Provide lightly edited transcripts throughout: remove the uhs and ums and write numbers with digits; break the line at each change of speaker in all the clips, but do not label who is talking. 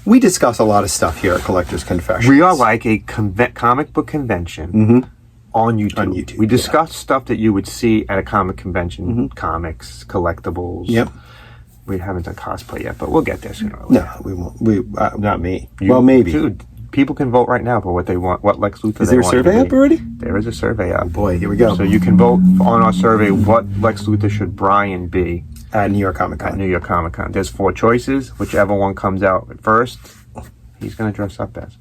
we discuss a lot of stuff here at Collector's Confessions.
We are like a comic book convention on YouTube. We discuss stuff that you would see at a comic convention, comics, collectibles.
Yep.
We haven't done cosplay yet, but we'll get there sooner or later.
No, we won't. Not me. Well, maybe.
Dude, people can vote right now for what they want, what Lex Luthor
Is
they
there a
want.
survey up already?
There is a survey up.
Oh boy, here we go.
So you can vote on our survey what Lex Luthor should Brian be
At New York Comic Con.
at New York Comic Con. There's 4 choices. Whichever one comes out first, he's going to dress up as.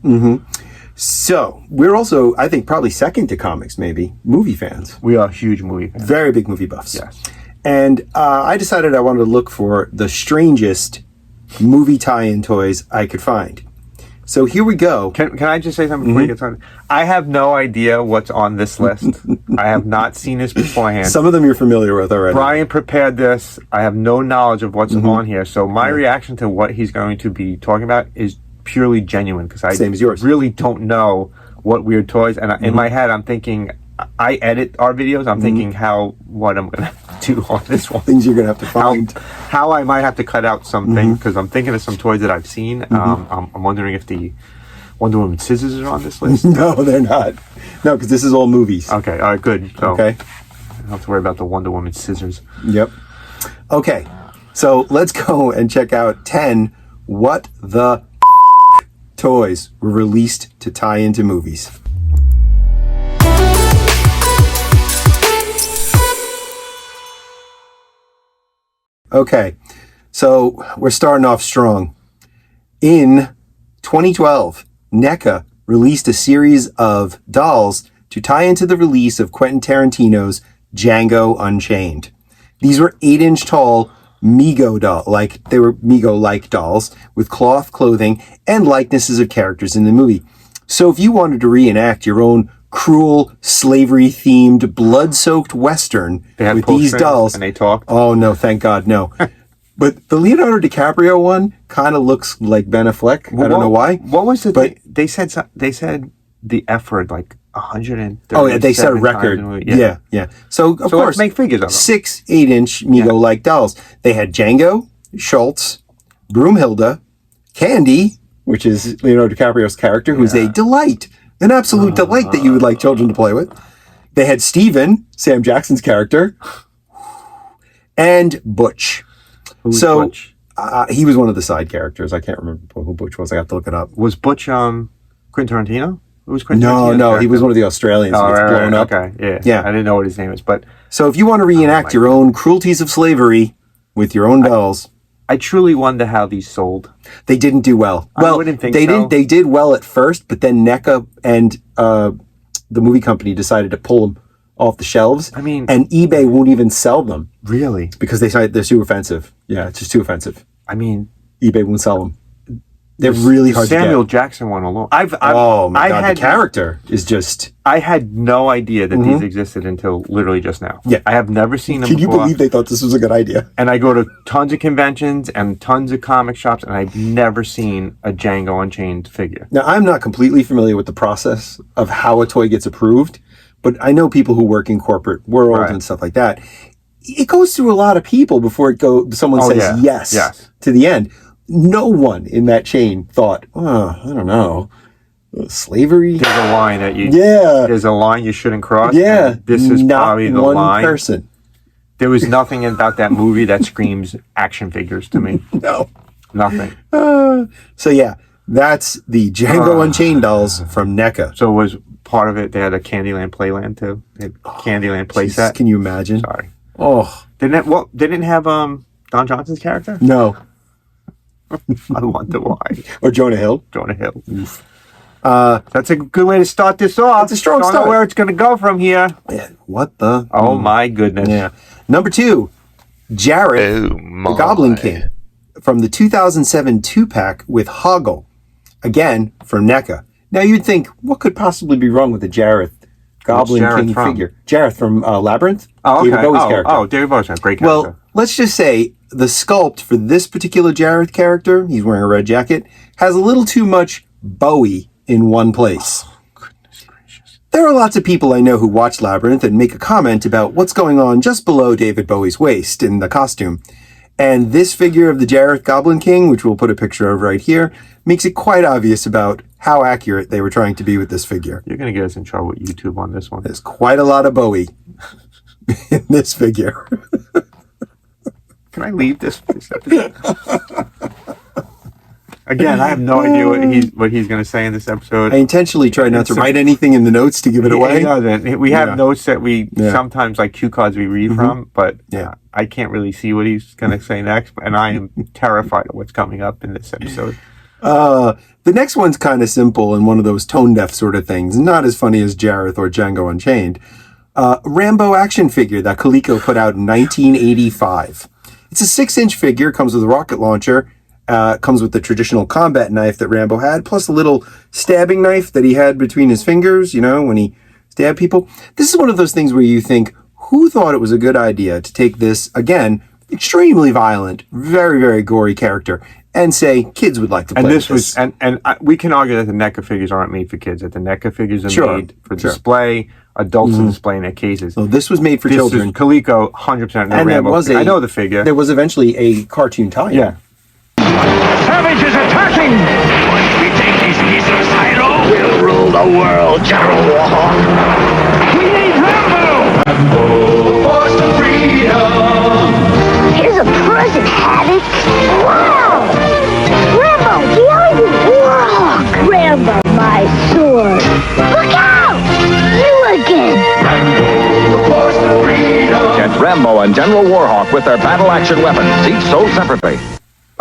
So, we're also, I think, probably second to comics, maybe, movie fans.
We are huge movie fans.
Very big movie buffs.
Yes.
And I decided I wanted to look for the strangest movie tie-in toys I could find. So here we go.
Can I just say something before you get started? I have no idea what's on this list. I have not seen this beforehand.
Some of them you're familiar with already.
Brian prepared this. I have no knowledge of what's on here. So my reaction to what he's going to be talking about is purely genuine because I
Same as yours.
really don't know what weird toys. And in my head, I'm thinking, I edit our videos. I'm thinking what I'm going to do on this one.
Things you're going to have to find.
How I might have to cut out something because I'm thinking of some toys that I've seen. I'm wondering if the Wonder Woman scissors are on this list.
No, they're not. No, because this is all movies.
Okay, all right, good. So
Okay.
I don't have to worry about the Wonder Woman scissors.
Yep. Okay. So let's go and check out 10 what the toys were released to tie into movies. Okay, so we're starting off strong. In 2012, NECA released a series of dolls to tie into the release of Quentin Tarantino's Django Unchained. These were 8-inch tall Mego doll, they were Mego-like dolls with cloth clothing and likenesses of characters in the movie. So if you wanted to reenact your own cruel, slavery-themed, blood-soaked Western with these dolls...
And they talk?
Oh, no, thank God, no. But the Leonardo DiCaprio one kind of looks like Ben Affleck. I don't know why.
What was it? They said the F word like 130.
Oh, yeah, they set a record. Yeah. So, of course,
let's make figures of them.
6 8-inch Mego-like dolls. They had Django, Schultz, Broomhilda, Candy, which is Leonardo DiCaprio's character, who's a delight. An absolute delight that you would like children to play with. They had Steven, Sam Jackson's character, and Butch.
Who's Butch?
He was one of the side characters. I can't remember who Butch was. I have to look it up.
Was Butch Quentin Tarantino? Who was Quentin
Tarantino's character? He was one of the Australians who gets blown up.
Okay, yeah. I didn't know what his name is. But
so if you want to reenact your own cruelties of slavery with your own dolls...
I truly wonder how these sold.
They didn't do well.
I wouldn't think so.
They did well at first, but then NECA and the movie company decided to pull them off the shelves.
I mean,
and eBay won't even sell them.
Really?
Because they say they're too offensive. Yeah, it's just too offensive.
I mean,
eBay won't sell them. They're really hard to get.
Samuel Jackson one alone.
Oh my God, the character is just...
I had no idea that these existed until literally just now.
Yeah.
I have never seen them
Can
before.
you believe they thought this was a good idea?
And I go to tons of conventions and tons of comic shops, and I've never seen a Django Unchained figure.
Now, I'm not completely familiar with the process of how a toy gets approved, but I know people who work in corporate world and stuff like that. It goes through a lot of people before someone says yes to the end. No one in that chain thought, I don't know, slavery.
There's a line that there's a line you shouldn't cross.
Yeah,
this is probably the line.
Not one person.
There was nothing about that movie that screams action figures to me.
No,
nothing.
So yeah, that's the Django Unchained dolls from NECA.
So was part of it? They had a Candyland Playland too. They had Candyland playset.
Can you imagine?
Sorry.
Oh,
they didn't have Don Johnson's character.
No.
I wonder why.
Or Jonah Hill.
Jonah Hill. That's a good way to start this off.
It's a strong
start. Don't know where it's going to go from here.
Man, what the?
Oh my goodness.
Yeah. Number 2, Jarith, the Goblin King, from the 2007 2-pack with Hoggle, again from NECA. Now you'd think, what could possibly be wrong with the Jarith Goblin King figure? Jarith from Labyrinth.
Oh, okay.
David Bowie's character.
Oh, David Bowie's great character.
Well, let's just say the sculpt for this particular Jarith character, he's wearing a red jacket, has a little too much Bowie in one place.
Oh, goodness gracious.
There are lots of people I know who watch Labyrinth and make a comment about what's going on just below David Bowie's waist in the costume. And this figure of the JARITH Goblin King, which we'll put a picture of right here, makes it quite obvious about how accurate they were trying to be with this figure.
You're going to get us in trouble with YouTube on this one.
There's quite a lot of Bowie in this figure.
Can I leave this episode? Again, I have no idea what he's going to say in this episode.
I intentionally try not to write anything in the notes to give it away.
He doesn't. We have notes that we sometimes, like cue cards we read from, but I can't really see what he's going to say next, and I am terrified of what's coming up in this episode.
The next one's kind of simple and one of those tone-deaf sort of things. Not as funny as JARITH or Django Unchained. Rambo action figure that Coleco put out in 1985. It's a 6-inch figure, comes with a rocket launcher, comes with the traditional combat knife that Rambo had, plus a little stabbing knife that he had between his fingers, you know, when he stabbed people. This is one of those things where you think, who thought it was a good idea to take this, again, extremely violent, very, very gory character, and say kids would like to play with this.
We can argue that the NECA figures aren't made for kids, that the NECA figures are made for display, adults to display in their cases.
So this was made for children.
Is Coleco, 100% no Rambo. I know the figure.
There was eventually a cartoon tie-in.
Yeah.
Savage is attacking! Once we take these pieces, Hydro, we'll rule the world, General Warhawk. We need Rambo! Rambo, force of freedom! Here's a present, Havoc. Wow! Rambo, behind you, Warhawk! Rambo, my sword. Look out! You again! Rambo, force of freedom!
Get Rambo and General Warhawk with their battle-action weapons, each sold separately.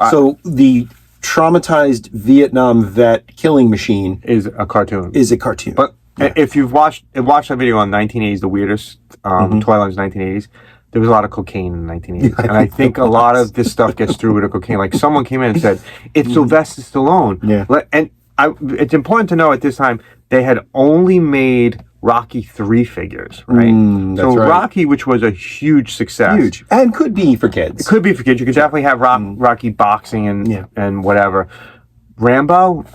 So the traumatized Vietnam vet killing machine
is a cartoon.
But
if you've watched that video on 1980s, the weirdest Twilight's 1980s, there was a lot of cocaine in the 1980s. And I think a lot of this stuff gets through with the cocaine. Like someone came in and said, it's Sylvester Stallone.
Yeah.
And it's important to know at this time, they had only made Rocky 3 figures, right? So
right.
Rocky, which was a huge success.
Huge. And could be for kids.
It could be for kids. You could definitely have Rocky boxing and whatever. Rambo,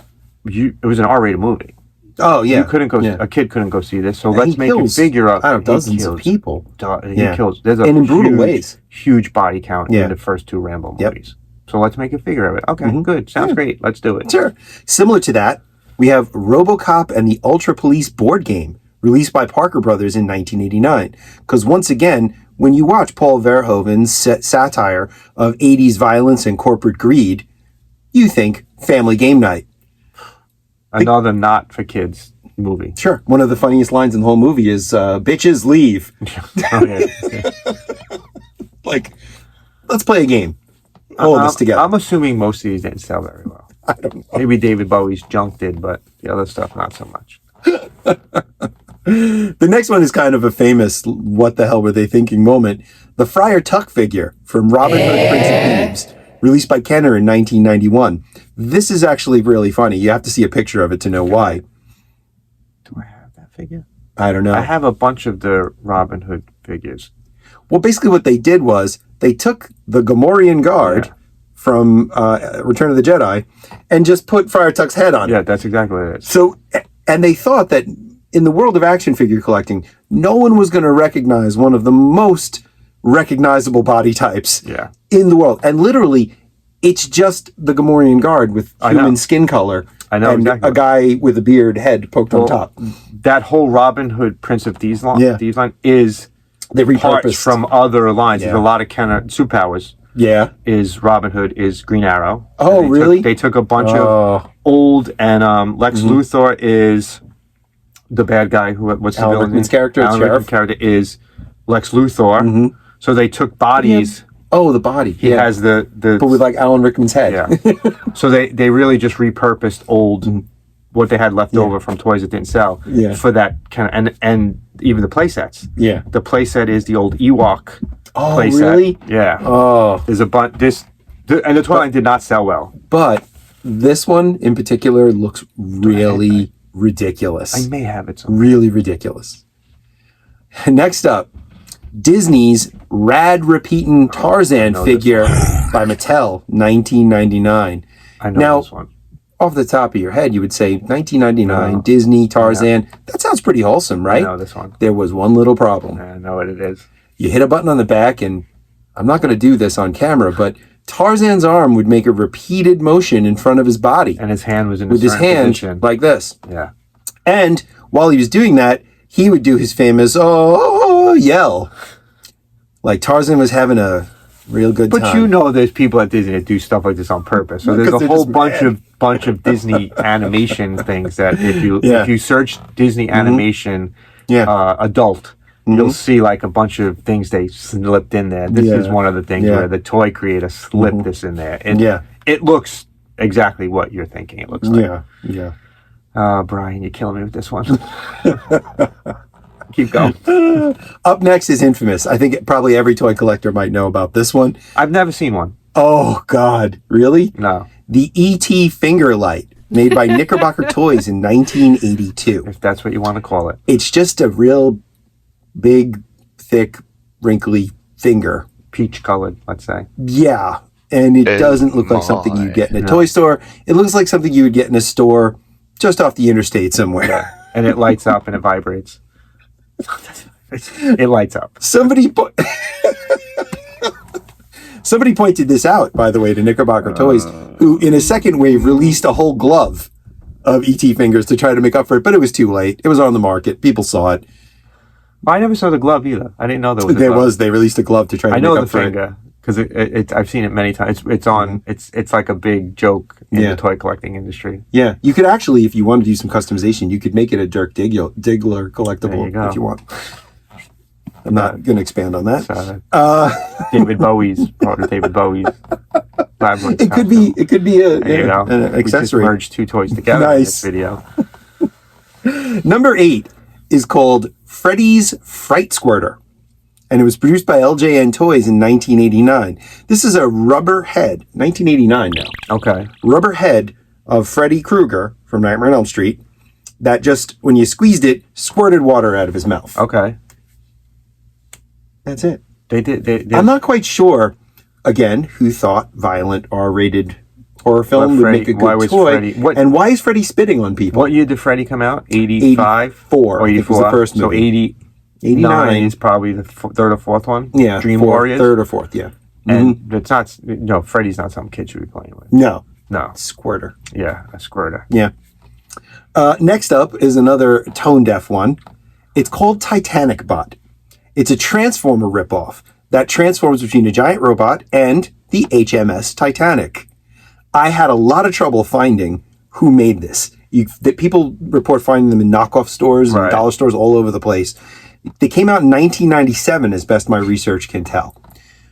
it was an R-rated movie.
Oh, yeah.
You couldn't go. A kid couldn't go see this. So let's make a figure of
dozens of people.
He kills. There's
in brutal ways.
Huge body count in the first 2 Rambo movies. So let's make a figure of it. Okay, good. Sounds great. Let's do it.
Sure. Similar to that, we have Robocop and the Ultra Police board game, released by Parker Brothers in 1989. Because once again, when you watch Paul Verhoeven's satire of 80s violence and corporate greed, you think family game night.
Another not for kids movie.
Sure. One of the funniest lines in the whole movie is, bitches leave. Like, let's play a game. Hold this together.
I'm assuming most of these didn't sell very well.
I don't know.
Maybe David Bowie's junk did, but the other stuff, not so much.
The next one is kind of a famous what the hell were they thinking moment. The Friar Tuck figure from Robin Hood Prince of Thieves, released by Kenner in 1991. This is actually really funny. You have to see a picture of it to know why.
Do I have that figure?
I don't know.
I have a bunch of the Robin Hood figures.
Well, basically what they did was they took the Gamorrean Guard from Return of the Jedi and just put Friar Tuck's head on it.
Yeah, that's exactly what it is.
So, and they thought that in the world of action figure collecting, no one was going to recognize one of the most recognizable body types in the world. And literally, it's just the Gamorrean Guard with human skin color.
I know,
and
exactly.
A guy with a beard head poked on top.
That whole Robin Hood Prince of Thieves line, is
they repurposed
parts from other lines. There's a lot of kind of superpowers.
Yeah.
Is Robin Hood, is Green Arrow.
Oh, really?
They took a bunch of old, and Lex Luthor is the bad guy. What's the
Alan
villain?
Rickman's character,
Alan Rickman's character is Lex Luthor. So they took bodies.
Oh, the body.
He has the
but with like Alan Rickman's head.
Yeah. So they really just repurposed old what they had left over from toys that didn't sell for that kind of and even the play sets.
Yeah.
The play set is the old Ewok play
really?
set. Yeah.
Oh.
There's a bunch and the toy line did not sell well.
But this one in particular looks really ridiculous.
I may have it somewhere.
Really ridiculous. Next up, Disney's Rad Repeating Tarzan figure by Mattel, 1999.
I know this one.
Off the top of your head, you would say 1999, Disney, Tarzan. Yeah. That sounds pretty wholesome, right?
I know this one.
There was one little problem.
I know what it is.
You hit a button on the back and I'm not going to do this on camera, but Tarzan's arm would make a repeated motion in front of his body.
And his hand was in
with his hand
position.
like this.
Yeah.
And while he was doing that, he would do his famous oh yell. Like Tarzan was having a real good time.
But you know there's people at Disney that do stuff like this on purpose. So there's a whole bunch of Disney animation things that if you search Disney animation adult, you'll see like a bunch of things they slipped in there. This is one of the things where the toy creator slipped this in there. And it looks exactly what you're thinking it looks like.
Yeah.
Brian, you're killing me with this one. Keep going.
Up next is Infamous. I think probably every toy collector might know about this one.
I've never seen one.
Oh, God. Really?
No.
The E.T. finger light, made by Knickerbocker Toys in 1982.
If that's what you want to call it.
It's just a real big, thick, wrinkly finger.
Peach colored, let's say.
Yeah. And it doesn't look like something you'd get in a toy store. It looks like something you would get in a store just off the interstate somewhere.
Yeah. And it lights up and it vibrates. It lights up.
Somebody pointed this out, by the way, to Knickerbocker Toys, who in a second wave released a whole glove of E.T. fingers to try to make up for it, but it was too late. It was on the market. People saw it.
I never saw the glove either. I didn't know there was a glove.
They released a glove to try to make up for it. I know the finger,
because I've seen it many times. It's like a big joke in the toy collecting industry.
Yeah, you could actually, if you wanted to do some customization, you could make it a Dirk Diggler collectible if you want. I'm not going to expand on that.
David Bowie's Labyrinth.
It could be an accessory.
We just merged two toys together in this video.
Number 8 is called Freddy's Fright Squirter, and it was produced by LJN Toys in 1989. This is a rubber head, 1989 now.
Okay.
Rubber head of Freddy Krueger from Nightmare on Elm Street that just, when you squeezed it, squirted water out of his mouth.
Okay.
That's it.
They
I'm not quite sure, again, who thought violent R-rated horror film would make a good toy. And why is Freddy spitting on people?
What year did Freddy come out? 85?
84.
Or 84?
Was the first movie.
So 89 is probably the third or fourth one?
Yeah.
Dream Warriors?
Third or fourth, yeah.
And it's not, Freddy's not something kids should be playing with.
No.
Squirter. Yeah, a squirter.
Yeah. Next up is another tone-deaf one. It's called Titanic Bot. It's a Transformer ripoff that transforms between a giant robot and the HMS Titanic. I had a lot of trouble finding who made this. People report finding them in knockoff stores and dollar stores all over the place. They came out in 1997, as best my research can tell.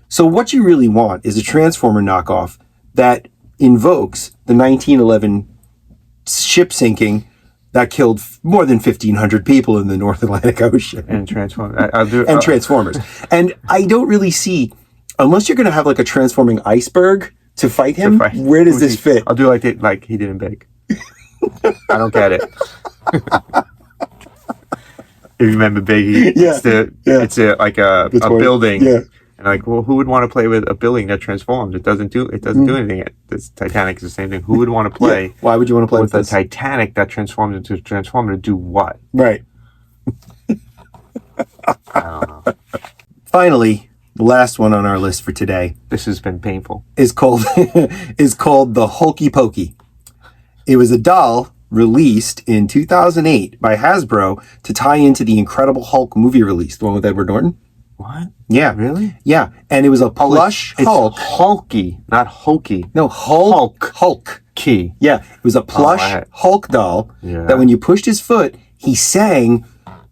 So what you really want is a Transformer knockoff that invokes the 1911 ship sinking that killed more than 1,500 people in the North Atlantic Ocean.
And Transformers.
Transformers. And I don't really see, unless you're going to have like a transforming iceberg to fight him, where does this fit?
I'll do like he did in Big. I don't get it. If you remember Big, it's a building. Yeah. And like, well, who would want to play with a building that transforms? It doesn't do anything. This Titanic is the same thing. Who would want to play?
Why would you want to play with
the Titanic that transforms into a Transformer to do what?
Right.
I don't know.
Finally, the last one on our list for today.
This has been painful.
Is called the Hulky Pokey. It was a doll released in 2008 by Hasbro to tie into the Incredible Hulk movie release, the one with Edward Norton.
What?
Yeah.
Really?
Yeah. And it was a plush Hulk.
It's Hulky, not Hokey.
No, Hulk.
Key.
Yeah. It was a plush Hulk doll that when you pushed his foot, he sang,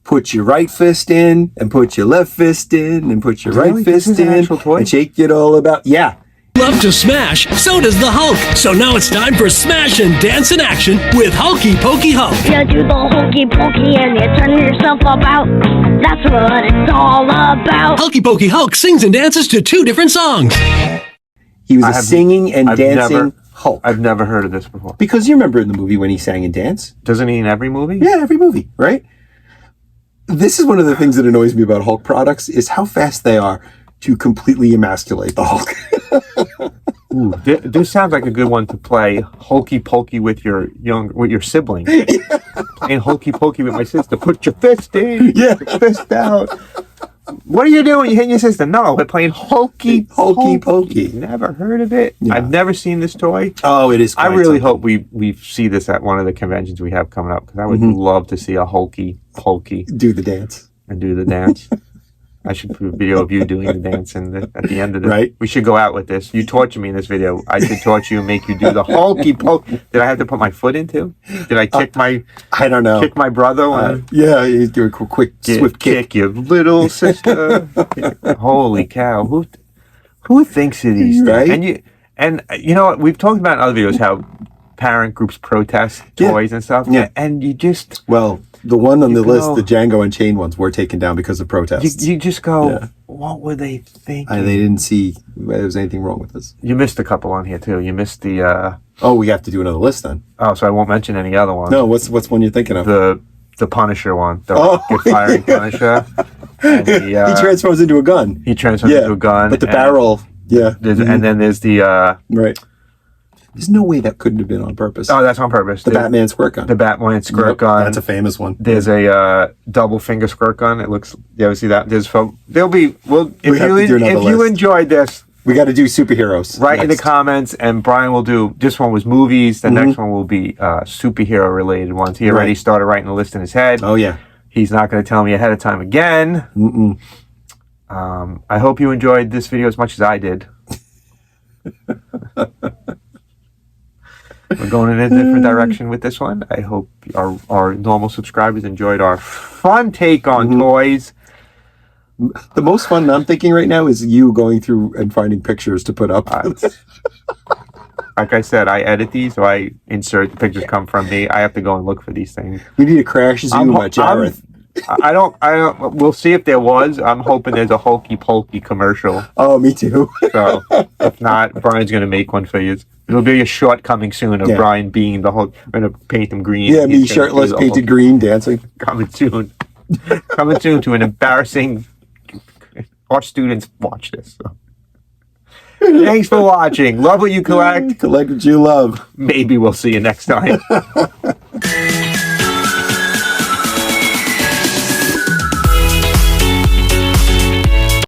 put your right fist in, and put your left fist in, and put your right fist in, and shake it all about. Yeah.
Love to smash, so does the Hulk. So now it's time for Smash and Dance in Action with Hulky Pokey Hulk.
You do the hokey pokey and you turn yourself about. That's what it's all about.
Hulky Pokey Hulk sings and dances to 2 different songs.
He was a singing and dancing Hulk.
I've never heard of this before.
Because you remember in the movie when he sang and danced?
Doesn't he in every movie?
Yeah, every movie, right? This is one of the things that annoys me about Hulk products is how fast they are to completely emasculate the Hulk.
Ooh, this sounds like a good one to play hokey pokey with your sibling. Playing hokey pokey with my sister. Put your fist in.
Yeah,
fist out. What are you doing? You hitting your sister? No, we're playing Hokey
Pokey.
Never heard of it.
Yeah.
I've never seen this toy.
Oh, it is.
I
quite
really
something.
hope we see this at one of the conventions we have coming up, because I would love to see a Hokey
do the dance.
and do the dance. I should put a video of you doing the dance at the end of this.
Right.
We should go out with this. You torture me in this video. I should torture you and make you do the Hokey Pokey. Did I have to put my foot into? Did I kick
I don't know.
kick my brother? When
Yeah, you do a quick swift kick.
your little sister. Holy cow! Who thinks of these
Right?
things? And you know what? We've talked about in other videos how parent groups protest toys and stuff.
Yeah.
And you just
Well, the one on the list,
go-
the Django and Chain ones, were taken down because of protests.
you just go,
Yeah.
what were they thinking?
And they didn't see there was anything wrong with this.
You missed a couple on here too. You missed the
Oh, we have to do another list then.
so I won't mention any other ones.
No, what's one you're thinking of?
The Punisher one, the
Oh,
rocket firing Punisher. And
he transforms into a gun.
he transforms into a gun.
But the
and
barrel,
and then there's the
right. There's no way that couldn't have been on purpose.
oh, that's on purpose.
the Batman squirt gun.
The Batman squirt
Yep,
gun.
That's a famous one.
There's a double finger squirt gun. It looks. You ever see that? There'll be. Well,
We have to do another
if you
list.
enjoyed this,
We got to do superheroes.
write in the
next.
comments, and Brian will do. This one was movies. The next one will be superhero related ones. He already
Right.
started writing a list in his head.
Oh yeah.
He's not going to tell me ahead of time again. I hope you enjoyed this video as much as I did. We're going in a different direction with this one. I hope our normal subscribers enjoyed our fun take on toys.
The most fun I'm thinking right now is you going through and finding pictures to put up.
Like I said, I edit these, so I insert the pictures come from me. I have to go and look for these things.
We need a crash zoom at Jarith.
I don't. We'll see if there was. I'm hoping there's a Hokey Pokey commercial.
Oh, me too.
So if not, Brian's gonna make one for you. It'll be a short coming soon of Brian being the whole. I'm gonna paint him green.
Yeah, me
He's gonna
shirtless,
do the
painted
whole-
green, dancing.
Coming soon. Coming soon to an embarrassing. Our students watch this. So. Thanks for watching. Love what you collect.
Collect what you love.
Maybe we'll see you next time.